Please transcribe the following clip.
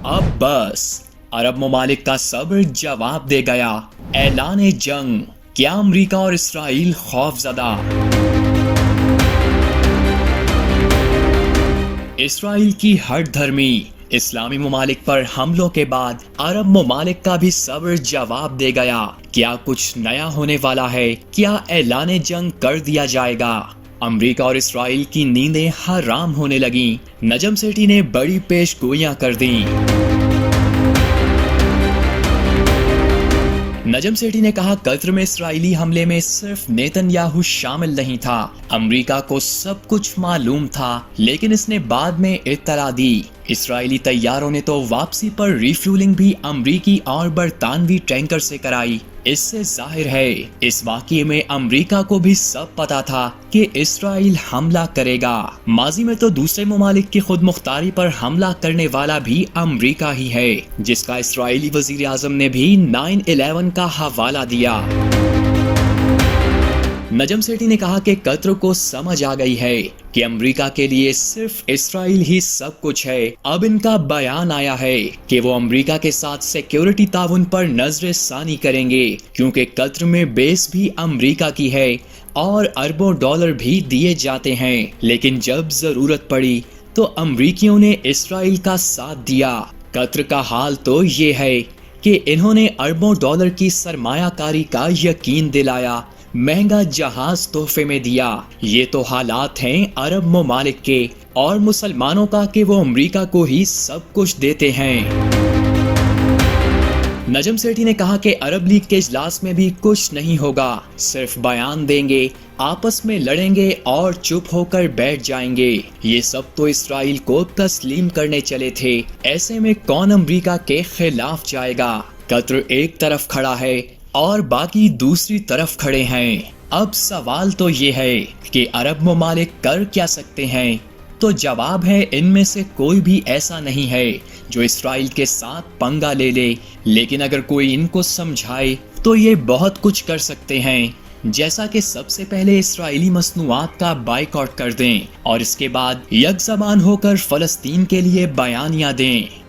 اب بس عرب ممالک کا صبر جواب دے گیا۔ اعلان جنگ، کیا امریکہ اور اسرائیل خوف زدہ؟ اسرائیل کی ہٹ دھرمی اسلامی ممالک پر حملوں کے بعد عرب ممالک کا بھی صبر جواب دے گیا۔ کیا کچھ نیا ہونے والا ہے؟ کیا اعلان جنگ کر دیا جائے گا؟ امریکہ اور اسرائیل کی نیندیں حرام ہونے لگیں۔ نجم سیٹھی نے بڑی پیش گوئیاں کر دیں۔ نجم سیٹھی نے کہا قطر میں اسرائیلی حملے میں صرف نیتن یاہو شامل نہیں تھا، امریکہ کو سب کچھ معلوم تھا، لیکن اس نے بعد میں اطلاع دی۔ اسرائیلی طیاروں نے تو واپسی پر ریفیولنگ بھی امریکی اور برطانوی ٹینکر سے کرائی۔ اس سے ظاہر ہے اس واقعے میں امریکہ کو بھی سب پتا تھا کہ اسرائیل حملہ کرے گا۔ ماضی میں تو دوسرے ممالک کی خود مختاری پر حملہ کرنے والا بھی امریکہ ہی ہے، جس کا اسرائیلی وزیر اعظم نے بھی 9/11 کا حوالہ دیا۔ نجم سیٹھی نے کہا کہ قطر کو سمجھ آ گئی ہے کہ امریکہ کے لیے صرف اسرائیل ہی سب کچھ ہے۔ اب ان کا بیان آیا ہے کہ وہ امریکہ کے ساتھ سیکیورٹی تعاون پر نظر ثانی کریں گے، کیونکہ قطر میں بیس بھی امریکہ کی ہے اور اربوں ڈالر بھی دیے جاتے ہیں، لیکن جب ضرورت پڑی تو امریکیوں نے اسرائیل کا ساتھ دیا۔ قطر کا حال تو یہ ہے کہ انہوں نے اربوں ڈالر کی سرمایہ کاری کا یقین دلایا، مہنگا جہاز تحفے میں دیا۔ یہ تو حالات ہیں عرب ممالک کے اور مسلمانوں کا کہ وہ امریکہ کو ہی سب کچھ دیتے ہیں۔ نجم سیٹھی نے کہا کہ عرب لیگ کے اجلاس میں بھی کچھ نہیں ہوگا، صرف بیان دیں گے، آپس میں لڑیں گے اور چپ ہو کر بیٹھ جائیں گے۔ یہ سب تو اسرائیل کو تسلیم کرنے چلے تھے، ایسے میں کون امریکہ کے خلاف جائے گا؟ قطر ایک طرف کھڑا ہے اور باقی دوسری طرف کھڑے ہیں۔ اب سوال تو یہ ہے کہ عرب ممالک کر کیا سکتے ہیں؟ تو جواب ہے ان میں سے کوئی بھی ایسا نہیں ہے جو اسرائیل کے ساتھ پنگا لے لے، لیکن اگر کوئی ان کو سمجھائے تو یہ بہت کچھ کر سکتے ہیں، جیسا کہ سب سے پہلے اسرائیلی مصنوعات کا بائیکاٹ کر دیں اور اس کے بعد یک زبان ہو کر فلسطین کے لیے بیانیہ دیں۔